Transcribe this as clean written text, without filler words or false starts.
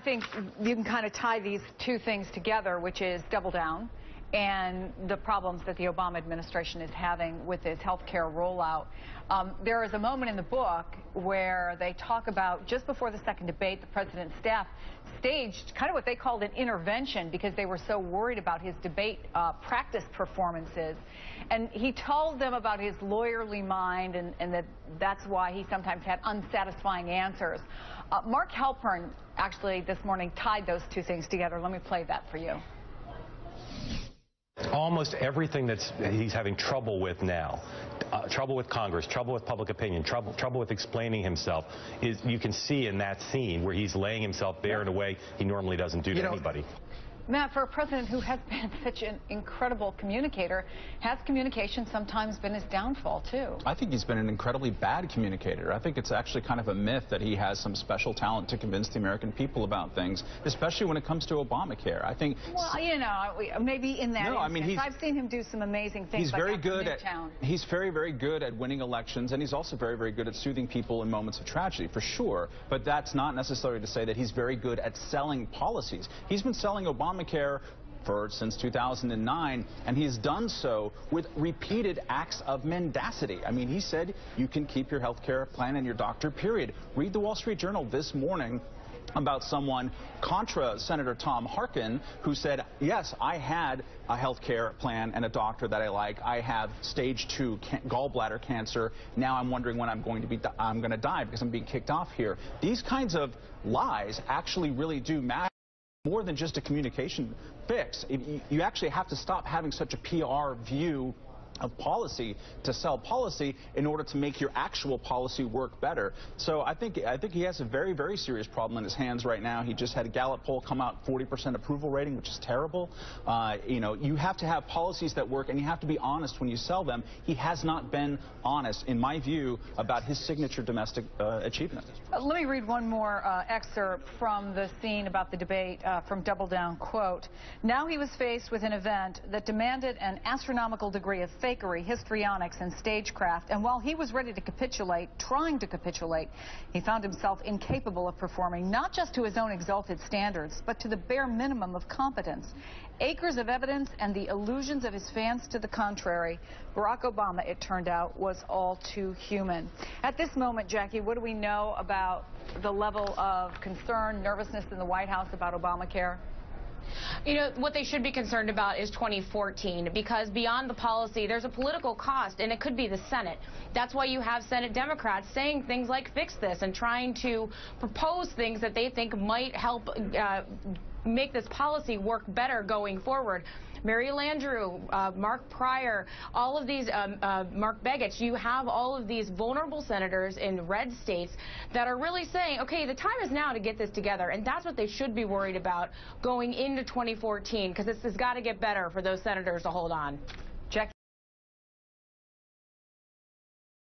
think you can kind of tie these two things together, which is double down and the problems that the Obama administration is having with its health care rollout. There is a moment in the book where they talk about, just before the second debate, the president's staff staged kind of what they called an intervention because they were so worried about his debate practice performances. And he told them about his lawyerly mind and that's why he sometimes had unsatisfying answers. Mark Halpern actually this morning tied those two things together. Let me play that for you. Almost everything he's having trouble with now, trouble with Congress, trouble with public opinion, trouble with explaining himself, is you can see in that scene where he's laying himself bare in a way he normally doesn't do to anybody. Matt, for a president who has been such an incredible communicator, has communication sometimes been his downfall, too? I think he's been an incredibly bad communicator. I think it's actually kind of a myth that he has some special talent to convince the American people about things, especially when it comes to Obamacare. I think... Well, you know, maybe in that instance. I mean, I've seen him do some amazing things. He's very good at... He's very, very good at winning elections, and he's also very, very good at soothing people in moments of tragedy, for sure. But that's not necessarily to say that he's very good at selling policies. He's been selling Obamacare since 2009, and he's done so with repeated acts of mendacity. I mean, he said you can keep your health care plan and your doctor, period. Read the Wall Street Journal this morning about someone contra Senator Tom Harkin who said, yes, I had a health care plan and a doctor that I like. I have stage 2 gallbladder cancer. Now I'm wondering when I'm going to die because I'm being kicked off here. These kinds of lies actually really do matter. More than just a communication fix. You actually have to stop having such a PR view of policy to sell policy in order to make your actual policy work better. So I think he has a very, very serious problem in his hands right now. He just had a Gallup poll come out, 40% approval rating, which is terrible. You know, you have to have policies that work, and you have to be honest when you sell them. He has not been honest, in my view, about his signature domestic achievement. Let me read one more excerpt from the scene about the debate from Double Down. Quote, now he was faced with an event that demanded an astronomical degree of fakery, histrionics, and stagecraft, and while he was ready to capitulate, trying to capitulate, he found himself incapable of performing not just to his own exalted standards, but to the bare minimum of competence. Acres of evidence and the illusions of his fans to the contrary, Barack Obama, it turned out, was all too human. At this moment, Jackie, what do we know about the level of concern, nervousness in the White House about Obamacare? You know, what they should be concerned about is 2014, because beyond the policy, there's a political cost, and it could be the Senate. That's why you have Senate Democrats saying things like fix this and trying to propose things that they think might help make this policy work better going forward. Mary Landrieu, Mark Pryor, all of these, Mark Begich, you have all of these vulnerable senators in red states that are really saying, okay, the time is now to get this together, and that's what they should be worried about going into 2014, because this has got to get better for those senators to hold on.